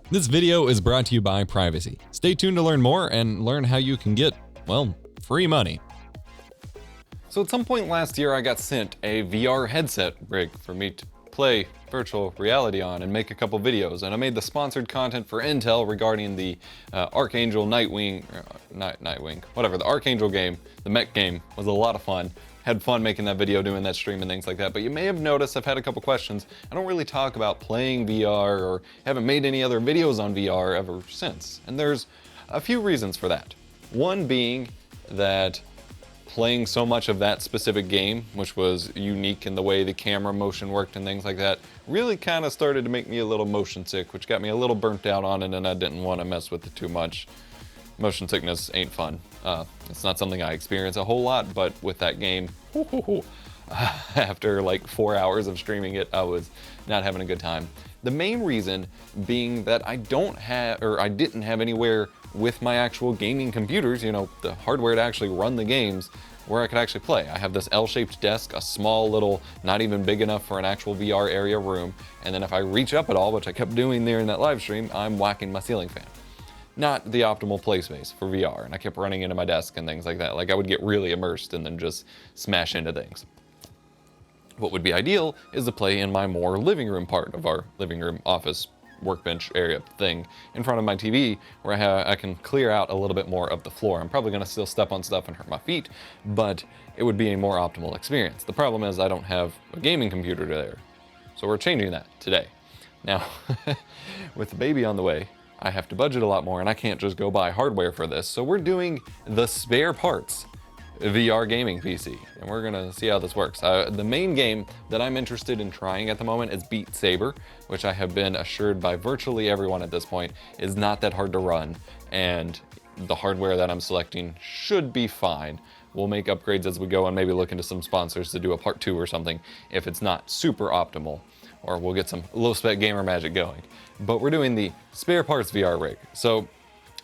This video is brought to you by Privacy. Stay tuned to learn more and learn how you can get, well, free money. So at some point last year, I got sent a VR headset rig for me to play virtual reality on and make a couple videos, and I made the sponsored content for Intel regarding the Archangel Nightwing, whatever, the Archangel game, the mech game. Was a lot of fun. Had fun making that video, doing that stream and things like that. But you may have noticed I've had a couple questions. I don't really talk about playing VR or haven't made any other videos on VR ever since. And there's a few reasons for that. One being that playing so much of that specific game, which was unique in the way the camera motion worked and things like that, really kind of started to make me a little motion sick, which got me a little burnt out on it, and I didn't want to mess with it too much. Motion sickness ain't fun. It's not something I experience a whole lot, but with that game, after like 4 hours of streaming it, I was not having a good time. The main reason being that I didn't have anywhere with my actual gaming computers, you know, the hardware to actually run the games, where I could actually play. I have this L-shaped desk, a small little, not even big enough for an actual VR area room, and then if I reach up at all, which I kept doing there in that live stream, I'm whacking my ceiling fan. Not the optimal play space for VR, and I kept running into my desk and things like that. Like, I would get really immersed and then just smash into things. What would be ideal is to play in my more living room part of our living room office workbench area thing in front of my TV, where I can clear out a little bit more of the floor. I'm probably going to still step on stuff and hurt my feet, but it would be a more optimal experience. The problem is I don't have a gaming computer there, so we're changing that today. Now, with the baby on the way, I have to budget a lot more, and I can't just go buy hardware for this. So we're doing the spare parts VR gaming PC, and we're gonna see how this works. The main game that I'm interested in trying at the moment is Beat Saber, which I have been assured by virtually everyone at this point is not that hard to run, and the hardware that I'm selecting should be fine. We'll make upgrades as we go and maybe look into some sponsors to do a part 2 or something if it's not super optimal, or we'll get some low-spec gamer magic going. But we're doing the spare parts VR rig. So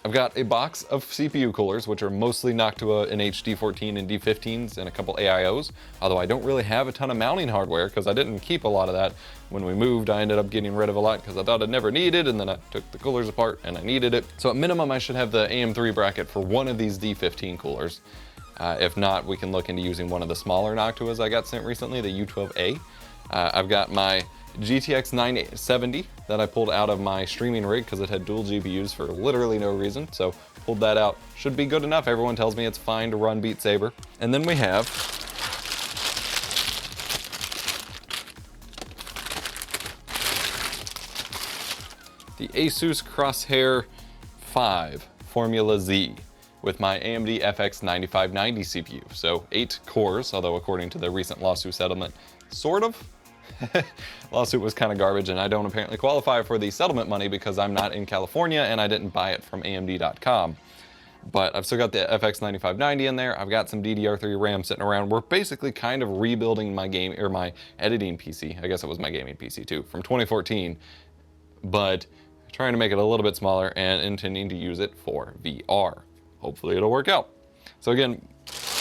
I've got a box of CPU coolers, which are mostly Noctua and HD14 and D15s and a couple AIOs, although I don't really have a ton of mounting hardware because I didn't keep a lot of that. When we moved, I ended up getting rid of a lot because I thought I'd never need it, and then I took the coolers apart and I needed it. So at minimum, I should have the AM3 bracket for one of these D15 coolers. If not, we can look into using one of the smaller Noctuas I got sent recently, the U12A. I've got my GTX 970 that I pulled out of my streaming rig because it had dual GPUs for literally no reason, so pulled that out. Should be good enough. Everyone tells me it's fine to run Beat Saber. And then we have the Asus Crosshair 5 Formula Z with my AMD FX 9590 CPU. So 8 cores, although according to the recent lawsuit settlement, sort of. Lawsuit was kind of garbage, and I don't apparently qualify for the settlement money because I'm not in California and I didn't buy it from AMD.com. But I've still got the FX 9590 in there. I've got some DDR3 RAM sitting around. We're basically kind of rebuilding my game, or my editing PC. I guess it was my gaming PC too, from 2014, but trying to make it a little bit smaller and intending to use it for VR. Hopefully it'll work out. So again,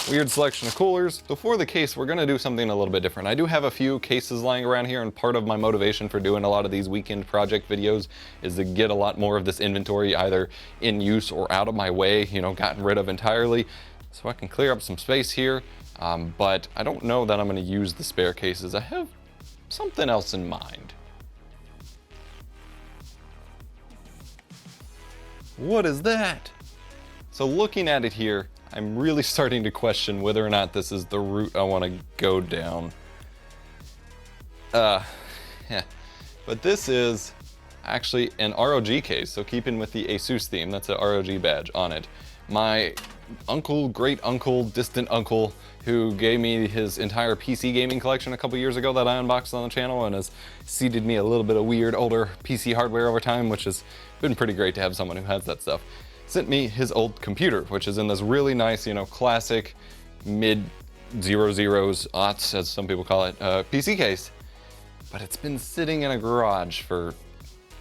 weird selection of coolers. Before the case, we're gonna do something a little bit different. I do have a few cases lying around here, and part of my motivation for doing a lot of these weekend project videos is to get a lot more of this inventory either in use or out of my way, you know, gotten rid of entirely, so I can clear up some space here. But I don't know that I'm gonna use the spare cases. I have something else in mind. What is that? So looking at it here, I'm really starting to question whether or not this is the route I want to go down. Yeah. But this is actually an ROG case, so keeping with the Asus theme, that's a ROG badge on it. My uncle, great uncle, distant uncle, who gave me his entire PC gaming collection a couple years ago that I unboxed on the channel and has seeded me a little bit of weird older PC hardware over time, which has been pretty great to have someone who has that stuff. Sent me his old computer, which is in this really nice, you know, classic mid 00s, aughts, as some people call it, PC case. But it's been sitting in a garage for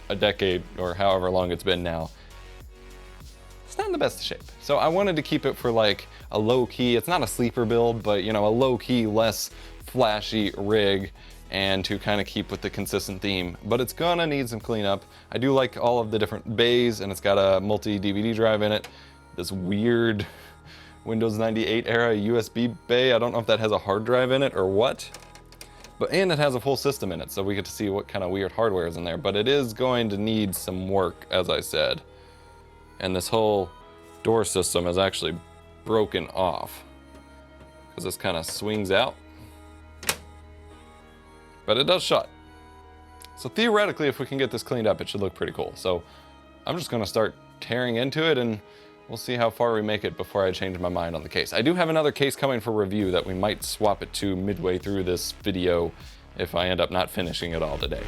a decade or however long it's been now. It's not in the best shape. So I wanted to keep it for like a low key, it's not a sleeper build, but you know, a low key, less flashy rig. and to kind of keep with the consistent theme, but it's gonna need some cleanup. I do like all of the different bays, and it's got a multi DVD drive in it. This weird Windows 98 era USB bay. I don't know if that has a hard drive in it or what, and it has a full system in it, so we get to see what kind of weird hardware is in there, but it is going to need some work, as I said. And this whole door system is actually broken off because this kind of swings out, but it does shut. So theoretically, if we can get this cleaned up, it should look pretty cool. So I'm just gonna start tearing into it, and we'll see how far we make it before I change my mind on the case. I do have another case coming for review that we might swap it to midway through this video if I end up not finishing it all today.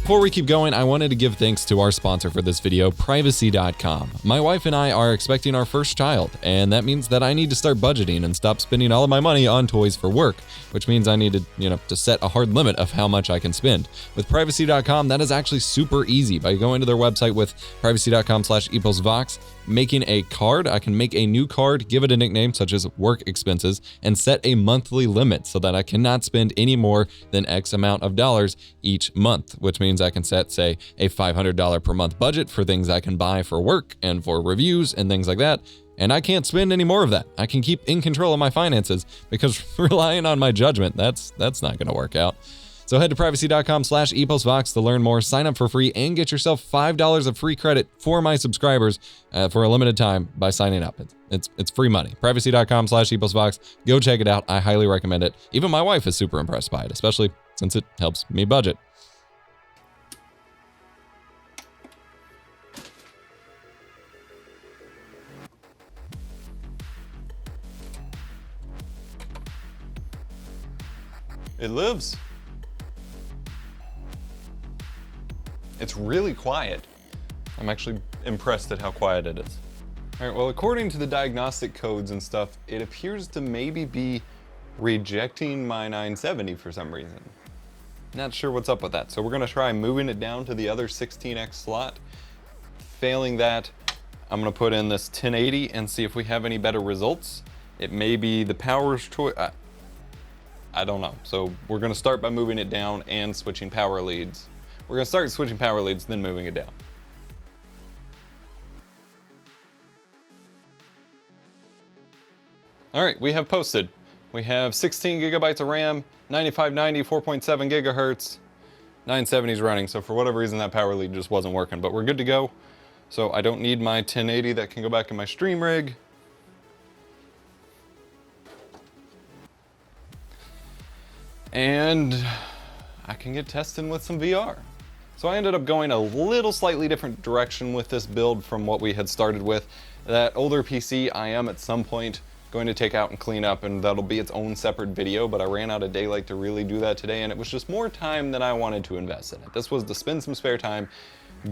Before we keep going, I wanted to give thanks to our sponsor for this video, Privacy.com. My wife and I are expecting our first child, and that means that I need to start budgeting and stop spending all of my money on toys for work, which means I need to set a hard limit of how much I can spend. With Privacy.com, that is actually super easy. By going to their website with Privacy.com/EposVox, making a card, I can make a new card, give it a nickname such as work expenses, and set a monthly limit so that I cannot spend any more than X amount of dollars each month, which means I can set, say, a $500 per month budget for things I can buy for work and for reviews and things like that. And I can't spend any more of that. I can keep in control of my finances, because relying on my judgment, that's not going to work out. So head to privacy.com/EposVox to learn more, sign up for free, and get yourself $5 of free credit for my subscribers for a limited time by signing up. It's free money. Privacy.com/EposVox. Go check it out. I highly recommend it. Even my wife is super impressed by it, especially since it helps me budget. It lives. It's really quiet. I'm actually impressed at how quiet it is. All right, well, according to the diagnostic codes and stuff, it appears to maybe be rejecting my 970 for some reason. Not sure what's up with that. So we're gonna try moving it down to the other 16X slot. Failing that, I'm gonna put in this 1080 and see if we have any better results. It may be the power's choice. I don't know. So we're gonna start by moving it down and switching power leads. We're gonna start switching power leads, then moving it down. All right, we have posted. We have 16 gigabytes of RAM, 9590, 4.7 gigahertz, 970 is running. So for whatever reason, that power lead just wasn't working, but we're good to go. So I don't need my 1080 that can go back in my stream rig. And I can get testing with some VR. So I ended up going a little slightly different direction with this build from what we had started with. That older PC I am at some point going to take out and clean up, and that'll be its own separate video, but I ran out of daylight to really do that today, and it was just more time than I wanted to invest in it. This was to spend some spare time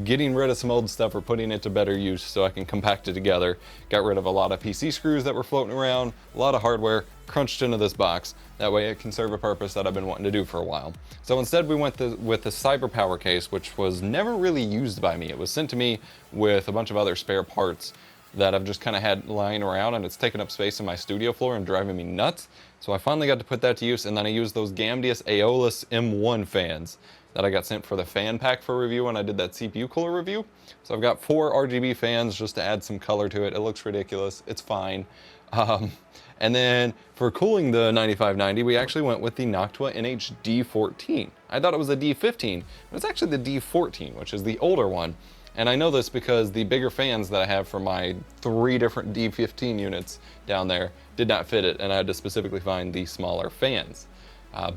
getting rid of some old stuff or putting it to better use so I can compact it together. Got rid of a lot of PC screws that were floating around, a lot of hardware crunched into this box. That way it can serve a purpose that I've been wanting to do for a while. So instead we went with the CyberPower case, which was never really used by me. It was sent to me with a bunch of other spare parts that I've just kind of had lying around, and it's taking up space in my studio floor and driving me nuts. So I finally got to put that to use, and then I used those Gamdius Aeolus M1 fans that I got sent for the fan pack for review when I did that CPU cooler review. So I've got 4 RGB fans just to add some color to it. It looks ridiculous. It's fine. And then for cooling the 9590, we actually went with the Noctua NH D14. I thought it was a D15, but it's actually the D14, which is the older one. And I know this because the bigger fans that I have for my 3 different D15 units down there did not fit it, and I had to specifically find the smaller fans.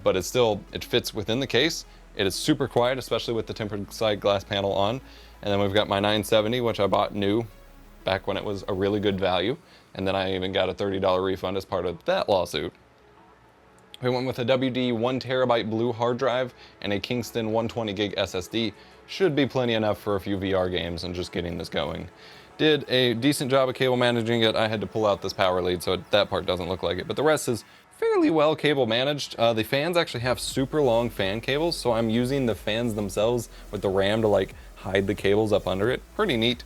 But it fits within the case. It is super quiet, especially with the tempered side glass panel on. And then we've got my 970, which I bought new back when it was a really good value. And then I even got a $30 refund as part of that lawsuit. We went with a WD 1TB blue hard drive and a Kingston 120 gig SSD. Should be plenty enough for a few VR games and just getting this going. Did a decent job of cable managing it. I had to pull out this power lead, so that part doesn't look like it, but the rest is fairly well cable managed. The fans actually have super long fan cables, so I'm using the fans themselves with the RAM to like hide the cables up under it. Pretty neat.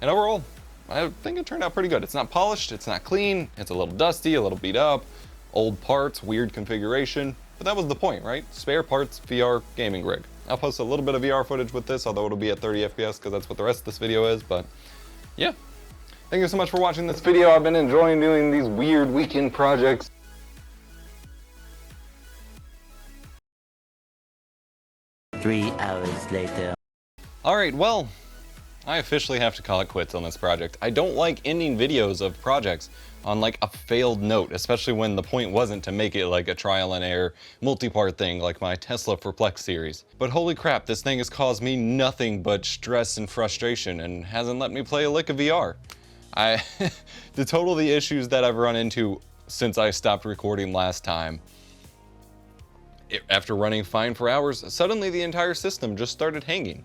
And overall, I think it turned out pretty good. It's not polished, it's not clean, it's a little dusty, a little beat up, old parts, weird configuration, but that was the point, right? Spare parts, VR gaming rig. I'll post a little bit of VR footage with this, although it'll be at 30 FPS because that's what the rest of this video is, but yeah. Thank you so much for watching this video. I've been enjoying doing these weird weekend projects. 3 hours later. Alright, well, I officially have to call it quits on this project. I don't like ending videos of projects on like a failed note, especially when the point wasn't to make it like a trial and error multi-part thing like my Tesla for Plex series. But holy crap, this thing has caused me nothing but stress and frustration and hasn't let me play a lick of VR. To total the issues that I've run into since I stopped recording last time, after running fine for hours, suddenly the entire system just started hanging,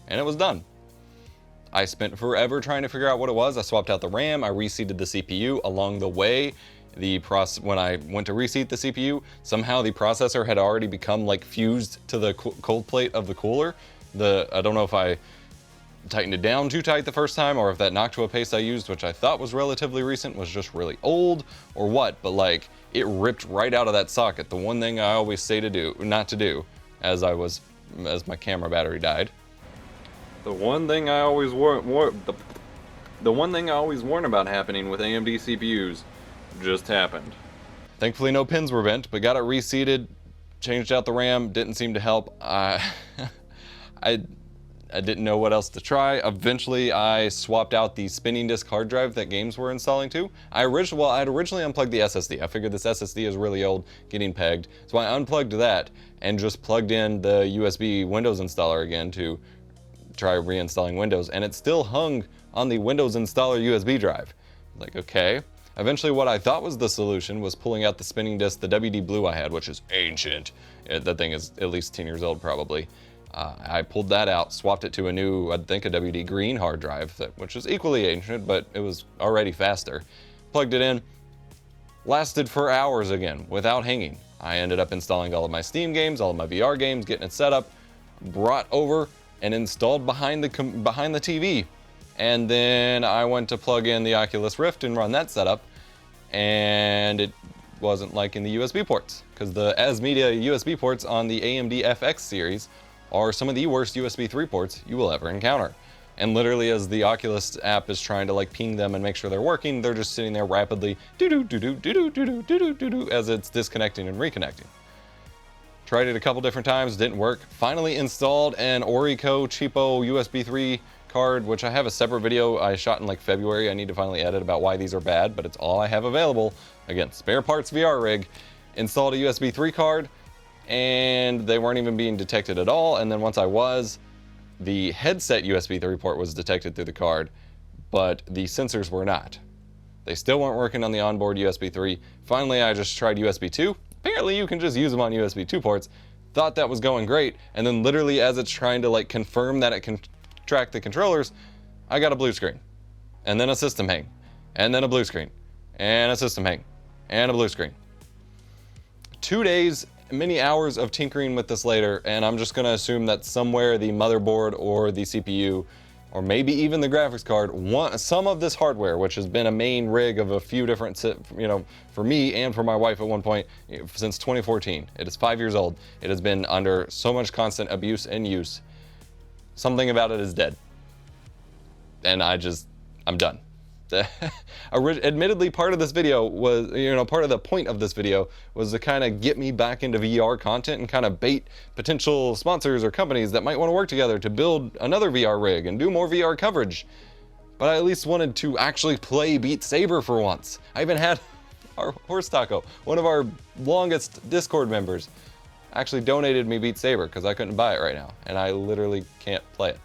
and it was done. I spent forever trying to figure out what it was. I swapped out the RAM, I reseated the CPU. Along the way, when I went to reseat the CPU, somehow the processor had already become like fused to the cold plate of the cooler. I don't know if I tightened it down too tight the first time, or if that Noctua paste I used, which I thought was relatively recent, was just really old, or what, but like, it ripped right out of that socket. The one thing I always say not to do, as my camera battery died. The one thing I always warn about happening with AMD CPUs just happened. Thankfully no pins were bent, but got it reseated, changed out the RAM, didn't seem to help. I didn't know what else to try. Eventually I swapped out the spinning disk hard drive that games were installing to. I'd originally unplugged the SSD. I figured this SSD is really old, getting pegged. So I unplugged that and just plugged in the USB Windows installer again to try reinstalling Windows, and it still hung on the Windows installer USB drive. Like, okay. Eventually what I thought was the solution was pulling out the spinning disk, the WD Blue I had, which is ancient. That thing is at least 10 years old probably. I pulled that out, swapped it to a new, I think a WD Green hard drive, which is equally ancient, but it was already faster. Plugged it in, lasted for hours again, without hanging. I ended up installing all of my Steam games, all of my VR games, getting it set up, brought over, and installed behind the TV. And then I went to plug in the Oculus Rift and run that setup, and it wasn't liking the USB ports, because the As-Media USB ports on the AMD FX series are some of the worst USB 3 ports you will ever encounter. And literally as the Oculus app is trying to like ping them and make sure they're working, they're just sitting there rapidly as it's disconnecting and reconnecting. Tried it a couple different times, didn't work. Finally installed an Orico cheapo USB 3 card, which I have a separate video I shot in like February. I need to finally edit about why these are bad, but it's all I have available. Again, spare parts VR rig. Installed a USB 3 card, and they weren't even being detected at all. And then once the headset USB 3 port was detected through the card, but the sensors were not. They still weren't working on the onboard USB 3. Finally, I just tried USB 2. Apparently you can just use them on USB 2 ports. Thought that was going great, and then literally as it's trying to like confirm that it can track the controllers, I got a blue screen. And then a system hang. And then a blue screen. And a system hang. And a blue screen. 2 days, many hours of tinkering with this later, and I'm just gonna assume that somewhere the motherboard or the CPU, or maybe even the graphics card, some of this hardware, which has been a main rig of a few different, for me and for my wife at one point, since 2014. It is 5 years old. It has been under so much constant abuse and use. Something about it is dead. And I'm done. admittedly, part of this video was, part of the point of this video was to kind of get me back into VR content and kind of bait potential sponsors or companies that might want to work together to build another VR rig and do more VR coverage. But I at least wanted to actually play Beat Saber for once. I even had our Horse Taco, one of our longest Discord members, actually donated me Beat Saber because I couldn't buy it right now, and I literally can't play it.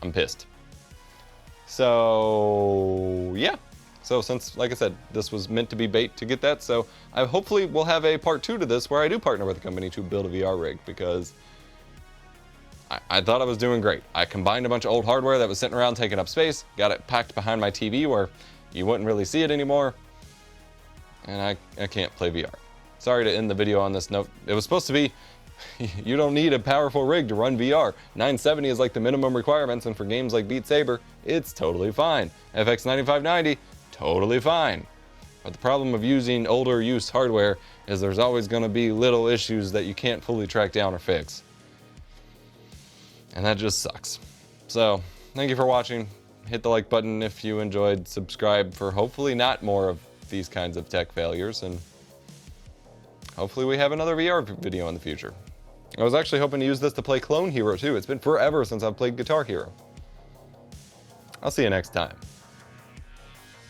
I'm pissed. So yeah, so since, like I said, this was meant to be bait to get that, so I hopefully will have a part 2 to this where I do partner with a company to build a VR rig, because I thought I was doing great. I combined a bunch of old hardware that was sitting around taking up space, got it packed behind my TV where you wouldn't really see it anymore, and I can't play VR. Sorry to end the video on this note. It was supposed to be, you don't need a powerful rig to run VR. 970 is like the minimum requirements, and for games like Beat Saber, it's totally fine. FX 9590, totally fine. But the problem of using older used hardware is there's always going to be little issues that you can't fully track down or fix. And that just sucks. So, thank you for watching. Hit the like button if you enjoyed. Subscribe for hopefully not more of these kinds of tech failures, and hopefully we have another VR video in the future. I was actually hoping to use this to play Clone Hero too. It's been forever since I've played Guitar Hero. I'll see you next time.